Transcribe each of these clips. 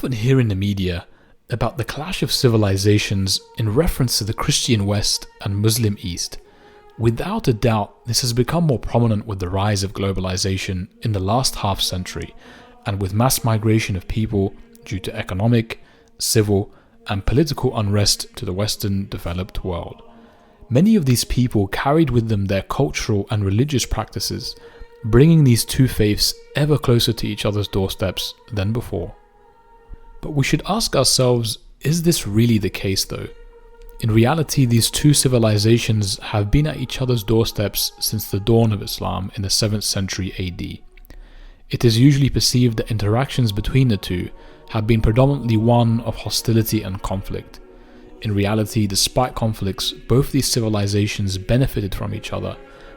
often hear in the media about the clash of civilizations in reference to the Christian West and Muslim East. Without a doubt, this has become more prominent with the rise of globalization in the last half century and with mass migration of people due to economic, civil, and political unrest to the Western developed world. Many of these people carried with them their cultural and religious practices, bringing these two faiths ever closer to each other's doorsteps than before. But we should ask ourselves, is this really the case though? In reality, these two civilizations have been at each other's doorsteps since the dawn of Islam in the 7th century AD. It is usually perceived that interactions between the two have been predominantly one of hostility and conflict. In reality, despite conflicts, both these civilizations benefited from each other,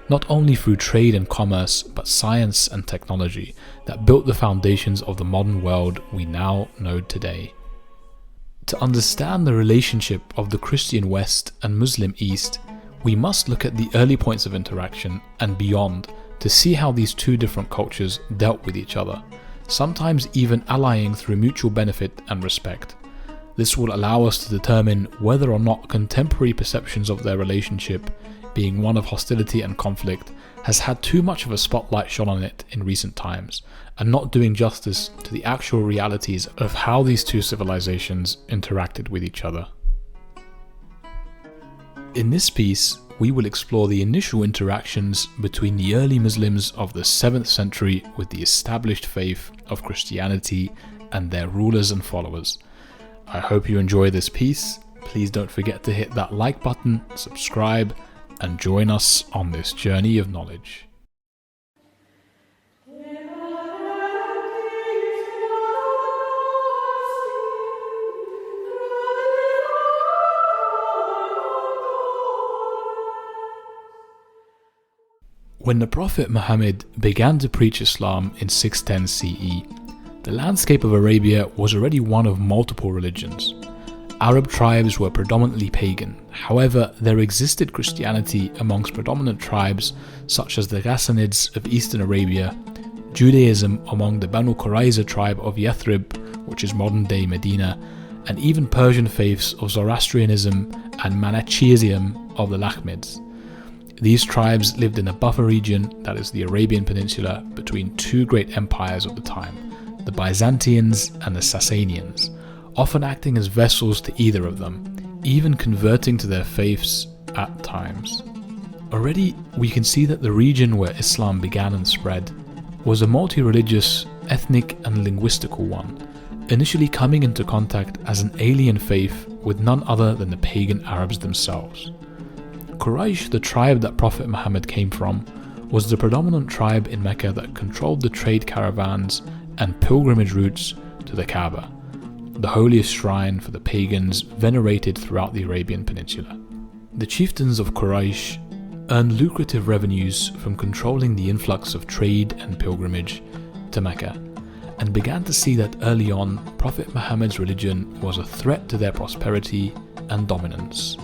not only through trade and commerce, but science and technology that built the foundations of the modern world we now know today. To understand the relationship of the Christian West and Muslim East, we must look at the early points of interaction and beyond to see how these two different cultures dealt with each other, sometimes even allying through mutual benefit and respect. This will allow us to determine whether or not contemporary perceptions of their relationship, being one of hostility and conflict, has had too much of a spotlight shone on it in recent times, and not doing justice to the actual realities of how these two civilizations interacted with each other. In this piece, we will explore the initial interactions between the early Muslims of the 7th century with the established faith of Christianity and their rulers and followers. I hope you enjoy this piece. Please don't forget to hit that like button, subscribe, and join us on this journey of knowledge. When the Prophet Muhammad began to preach Islam in 610 CE, the landscape of Arabia was already one of multiple religions. Arab tribes were predominantly pagan. However, there existed Christianity amongst predominant tribes such as the Ghassanids of Eastern Arabia, Judaism among the Banu Qurayza tribe of Yathrib, which is modern-day Medina, and even Persian faiths of Zoroastrianism and Manichaeism of the Lakhmids. These tribes lived in a buffer region, that is the Arabian Peninsula, between two great empires of the time, the Byzantines and the Sassanians, often acting as vessels to either of them, even converting to their faiths at times. Already, we can see that the region where Islam began and spread was a multi-religious, ethnic and linguistical one, initially coming into contact as an alien faith with none other than the pagan Arabs themselves. Quraysh, the tribe that Prophet Muhammad came from, was the predominant tribe in Mecca that controlled the trade caravans and pilgrimage routes to the Kaaba, the holiest shrine for the pagans venerated throughout the Arabian Peninsula. The chieftains of Quraysh earned lucrative revenues from controlling the influx of trade and pilgrimage to Mecca, and began to see that early on Prophet Muhammad's religion was a threat to their prosperity and dominance.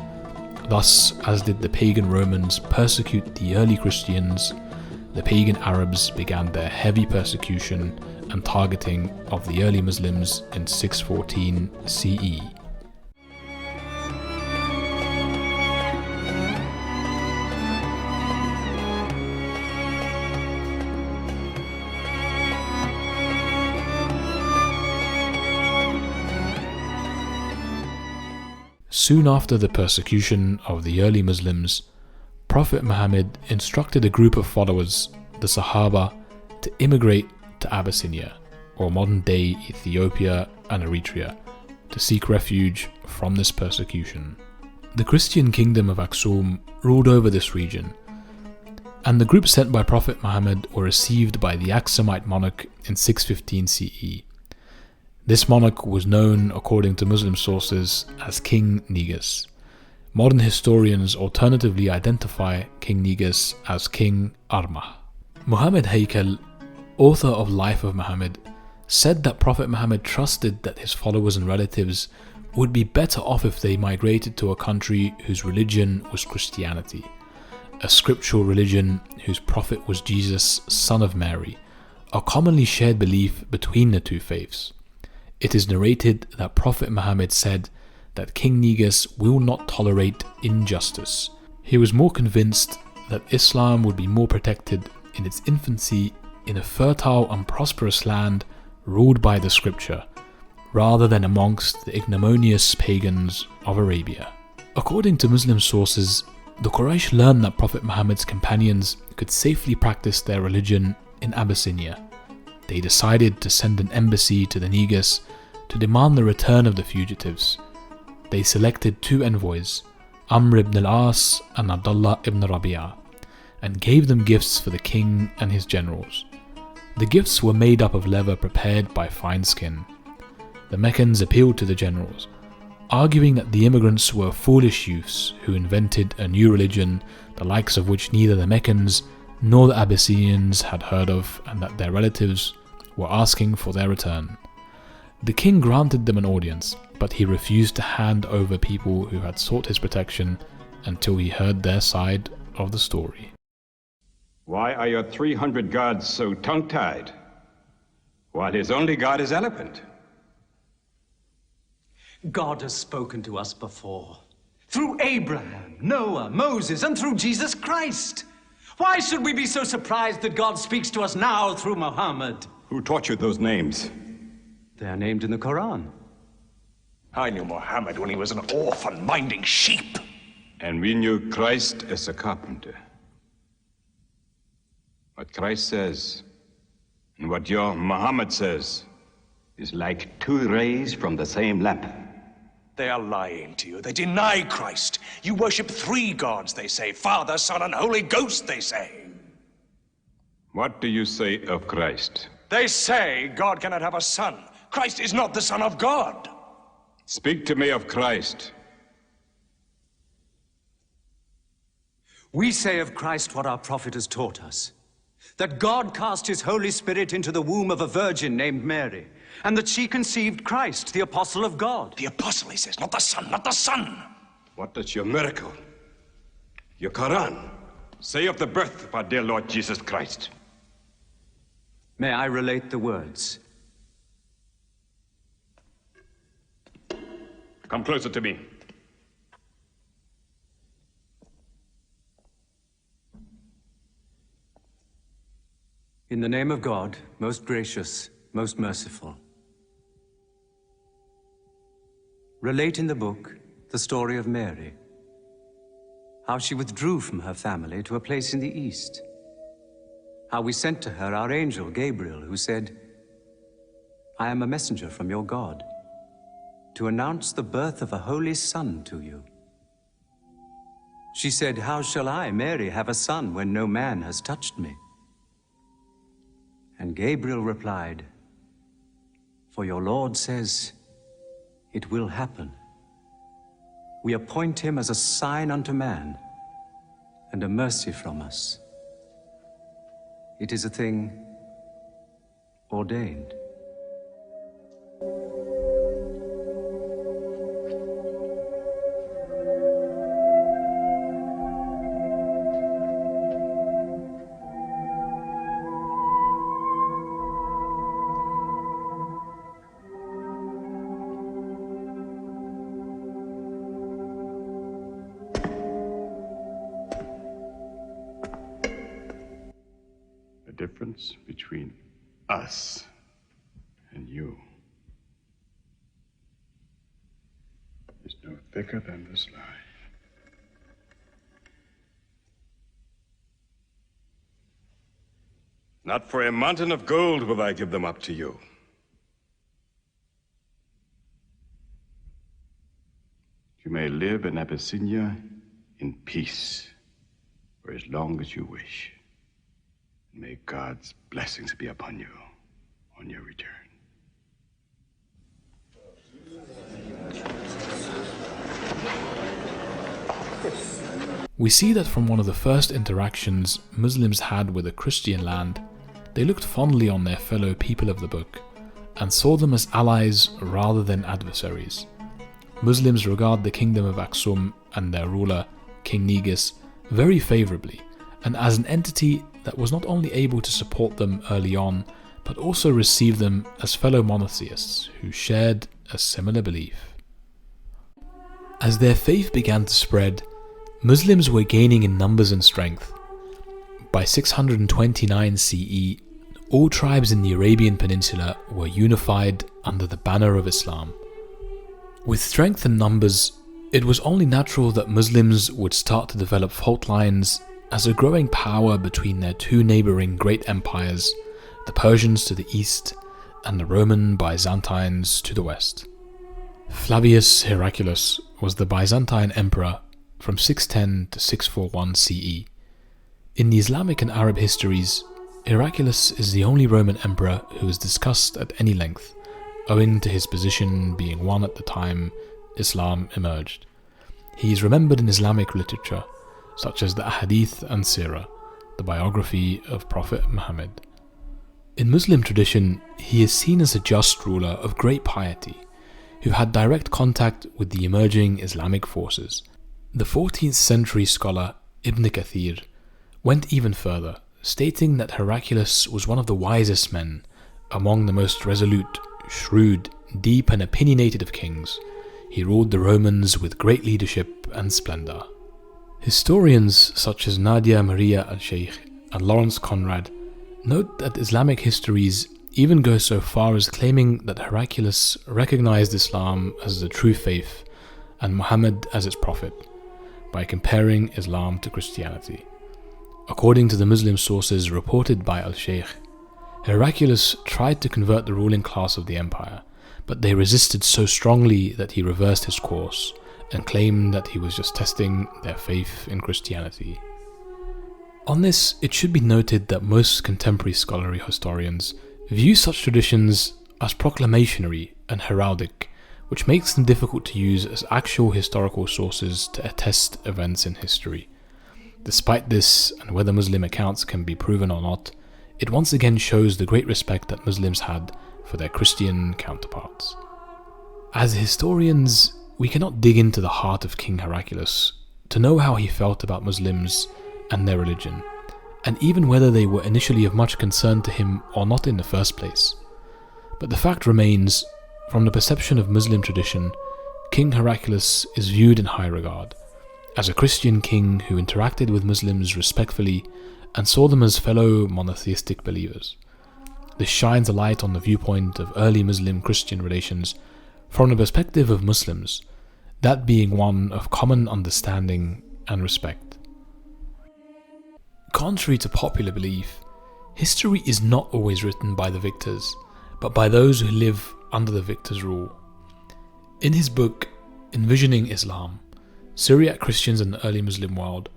Thus, as did the pagan Romans persecute the early Christians, the pagan Arabs began their heavy persecution and targeting of the early Muslims in 614 CE. Soon after the persecution of the early Muslims, Prophet Muhammad instructed a group of followers, the Sahaba, to immigrate to Abyssinia, or modern-day Ethiopia and Eritrea, to seek refuge from this persecution. The Christian kingdom of Aksum ruled over this region, and the group sent by Prophet Muhammad were received by the Aksumite monarch in 615 CE. This monarch was known, according to Muslim sources, as King Negus. Modern historians alternatively identify King Negus as King Armah. Muhammad Haykal, author of Life of Muhammad, said that Prophet Muhammad trusted that his followers and relatives would be better off if they migrated to a country whose religion was Christianity, a scriptural religion whose prophet was Jesus, son of Mary, a commonly shared belief between the two faiths. It is narrated that Prophet Muhammad said that King Negus will not tolerate injustice. He was more convinced that Islam would be more protected in its infancy in a fertile and prosperous land ruled by the scripture, rather than amongst the ignominious pagans of Arabia. According to Muslim sources, the Quraysh learned that Prophet Muhammad's companions could safely practice their religion in Abyssinia. They decided to send an embassy to the Negus to demand the return of the fugitives. They selected 2 envoys, Amr ibn al-As and Abdullah ibn Rabi'ah, and gave them gifts for the king and his generals. The gifts were made up of leather prepared by fine skin. The Meccans appealed to the generals, arguing that the immigrants were foolish youths who invented a new religion, the likes of which neither the Meccans nor the Abyssinians had heard of, and that their relatives were asking for their return. The king granted them an audience, but he refused to hand over people who had sought his protection until he heard their side of the story. Why are your 300 gods so tongue-tied, while his only god is eloquent? God has spoken to us before, through Abraham, Noah, Moses, and through Jesus Christ. Why should we be so surprised that God speaks to us now through Muhammad? Who taught you those names? They are named in the Quran. I knew Muhammad when he was an orphan minding sheep. And we knew Christ as a carpenter. What Christ says and what your Muhammad says is like 2 rays from the same lamp. They are lying to you. They deny Christ. You worship 3 gods, they say. Father, Son, and Holy Ghost, they say. What do you say of Christ? They say God cannot have a son. Christ is not the Son of God. Speak to me of Christ. We say of Christ what our prophet has taught us, that God cast his Holy Spirit into the womb of a virgin named Mary, and that she conceived Christ, the apostle of God. The apostle, he says, not the Son, not the Son. What does your miracle, your Quran, say of the birth of our dear Lord Jesus Christ? May I relate the words? Come closer to me. In the name of God, most gracious, most merciful. Relate in the book the story of Mary, how she withdrew from her family to a place in the east, how we sent to her our angel Gabriel, who said, I am a messenger from your God, to announce the birth of a holy son to you. She said, how shall I, Mary, have a son when no man has touched me? And Gabriel replied, for your Lord says, it will happen. We appoint him as a sign unto man, and a mercy from us. It is a thing ordained. The difference between us and you is no thicker than this lie. Not for a mountain of gold will I give them up to you. You may live in Abyssinia in peace for as long as you wish. May God's blessings be upon you on your return. We see that from one of the first interactions Muslims had with a Christian land, they looked fondly on their fellow people of the book and saw them as allies rather than adversaries. Muslims regard the kingdom of Aksum and their ruler, King Negus, very favorably, and as an entity that was not only able to support them early on, but also received them as fellow monotheists who shared a similar belief. As their faith began to spread, Muslims were gaining in numbers and strength. By 629 CE, all tribes in the Arabian Peninsula were unified under the banner of Islam. With strength and numbers, it was only natural that Muslims would start to develop fault lines as a growing power between their two neighbouring great empires, the Persians to the east and the Roman Byzantines to the west. Flavius Heraclius was the Byzantine emperor from 610 to 641 CE. In the Islamic and Arab histories, Heraclius is the only Roman emperor who is discussed at any length, owing to his position being one at the time Islam emerged. He is remembered in Islamic literature, such as the Ahadith and Sirah, the biography of Prophet Muhammad. In Muslim tradition, he is seen as a just ruler of great piety, who had direct contact with the emerging Islamic forces. The 14th century scholar Ibn Kathir went even further, stating that Heraclius was one of the wisest men, among the most resolute, shrewd, deep and opinionated of kings. He ruled the Romans with great leadership and splendour. Historians such as Nadia Maria al-Sheikh and Lawrence Conrad note that Islamic histories even go so far as claiming that Heraclius recognized Islam as the true faith and Muhammad as its prophet, by comparing Islam to Christianity. According to the Muslim sources reported by al-Sheikh, Heraclius tried to convert the ruling class of the empire, but they resisted so strongly that he reversed his course and claimed that he was just testing their faith in Christianity. On this, it should be noted that most contemporary scholarly historians view such traditions as proclamationary and heraldic, which makes them difficult to use as actual historical sources to attest events in history. Despite this, and whether Muslim accounts can be proven or not, it once again shows the great respect that Muslims had for their Christian counterparts. As historians, we cannot dig into the heart of King Heraclius to know how he felt about Muslims and their religion, and even whether they were initially of much concern to him or not in the first place. But the fact remains, from the perception of Muslim tradition, King Heraclius is viewed in high regard, as a Christian king who interacted with Muslims respectfully and saw them as fellow monotheistic believers. This shines a light on the viewpoint of early Muslim-Christian relations from the perspective of Muslims, that being one of common understanding and respect. Contrary to popular belief, history is not always written by the victors, but by those who live under the victor's rule. In his book, Envisioning Islam, Syriac Christians in the Early Muslim World,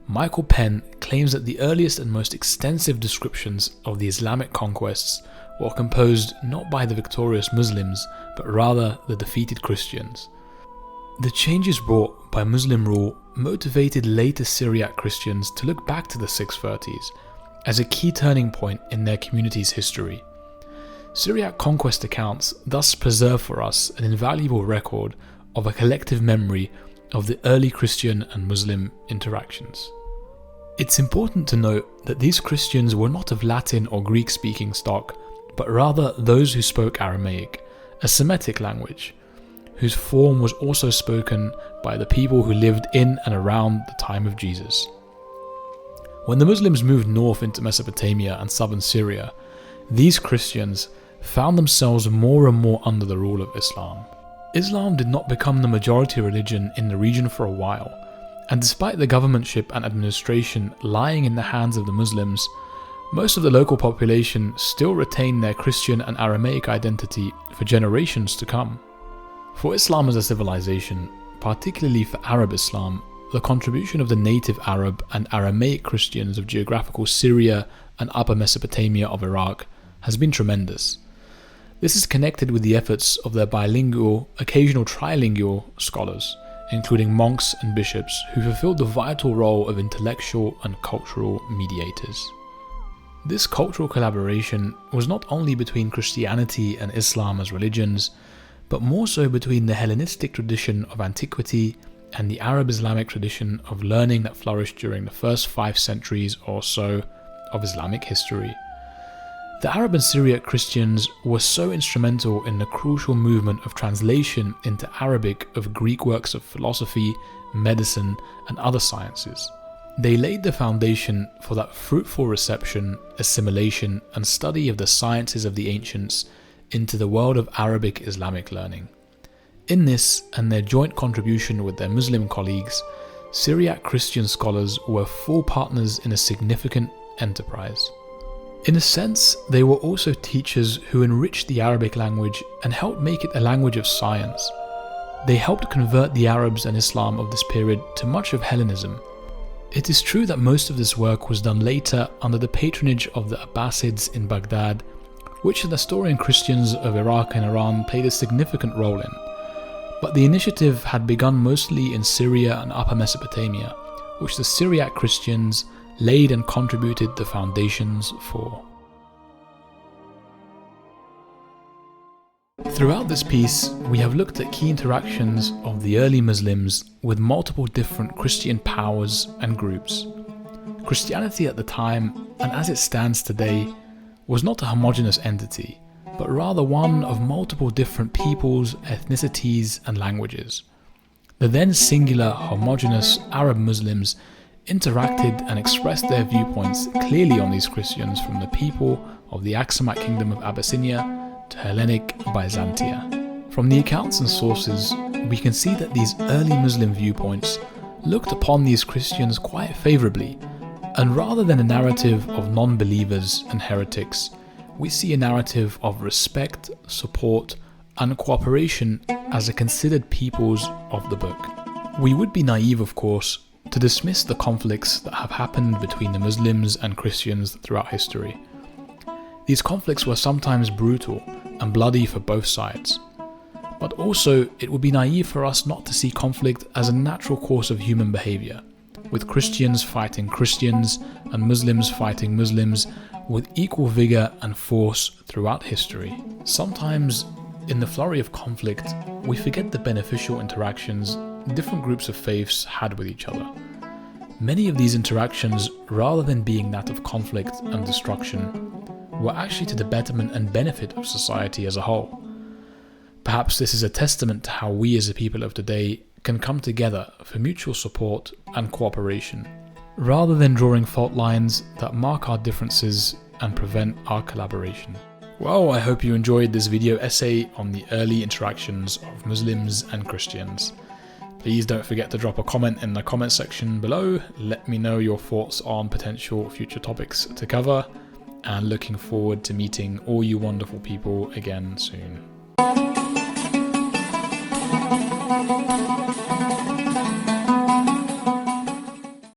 Michael Penn claims that the earliest and most extensive descriptions of the Islamic conquests were composed not by the victorious Muslims, but rather the defeated Christians. The changes brought by Muslim rule motivated later Syriac Christians to look back to the 630s as a key turning point in their community's history. Syriac conquest accounts thus preserve for us an invaluable record of a collective memory of the early Christian and Muslim interactions. It's important to note that these Christians were not of Latin or Greek-speaking stock, but rather those who spoke Aramaic, a Semitic language, whose form was also spoken by the people who lived in and around the time of Jesus. When the Muslims moved north into Mesopotamia and southern Syria, these Christians found themselves more and more under the rule of Islam. Islam did not become the majority religion in the region for a while, and despite the governmentship and administration lying in the hands of the Muslims, most of the local population still retained their Christian and Aramaic identity for generations to come. For Islam as a civilization, particularly for Arab Islam, the contribution of the native Arab and Aramaic Christians of geographical Syria and Upper Mesopotamia of Iraq has been tremendous. This is connected with the efforts of their bilingual, occasional trilingual scholars, including monks and bishops who fulfilled the vital role of intellectual and cultural mediators. This cultural collaboration was not only between Christianity and Islam as religions, but more so between the Hellenistic tradition of antiquity and the Arab Islamic tradition of learning that flourished during the first 5 centuries or so of Islamic history. The Arab and Syriac Christians were so instrumental in the crucial movement of translation into Arabic of Greek works of philosophy, medicine, and other sciences. They laid the foundation for that fruitful reception, assimilation, and study of the sciences of the ancients into the world of Arabic Islamic learning. In this, and their joint contribution with their Muslim colleagues, Syriac Christian scholars were full partners in a significant enterprise. In a sense, they were also teachers who enriched the Arabic language and helped make it a language of science. They helped convert the Arabs and Islam of this period to much of Hellenism. It is true that most of this work was done later under the patronage of the Abbasids in Baghdad, which the Nestorian Christians of Iraq and Iran played a significant role in. But the initiative had begun mostly in Syria and Upper Mesopotamia, which the Syriac Christians laid and contributed the foundations for. Throughout this piece, we have looked at key interactions of the early Muslims with multiple different Christian powers and groups. Christianity at the time, and as it stands today, was not a homogeneous entity, but rather one of multiple different peoples, ethnicities, and languages. The then singular, homogeneous Arab Muslims interacted and expressed their viewpoints clearly on these Christians from the people of the Aksumite kingdom of Abyssinia to Hellenic Byzantia. From the accounts and sources, we can see that these early Muslim viewpoints looked upon these Christians quite favourably, and rather than a narrative of non-believers and heretics, we see a narrative of respect, support, and cooperation as a considered peoples of the book. We would be naive, of course, to dismiss the conflicts that have happened between the Muslims and Christians throughout history. These conflicts were sometimes brutal and bloody for both sides. But also, it would be naive for us not to see conflict as a natural course of human behaviour, with Christians fighting Christians and Muslims fighting Muslims with equal vigour and force throughout history. Sometimes, in the flurry of conflict, we forget the beneficial interactions different groups of faiths had with each other. Many of these interactions, rather than being that of conflict and destruction, were actually to the betterment and benefit of society as a whole. Perhaps this is a testament to how we as a people of today can come together for mutual support and cooperation, rather than drawing fault lines that mark our differences and prevent our collaboration. Well, I hope you enjoyed this video essay on the early interactions of Muslims and Christians. Please don't forget to drop a comment in the comment section below. Let me know your thoughts on potential future topics to cover, and looking forward to meeting all you wonderful people again soon.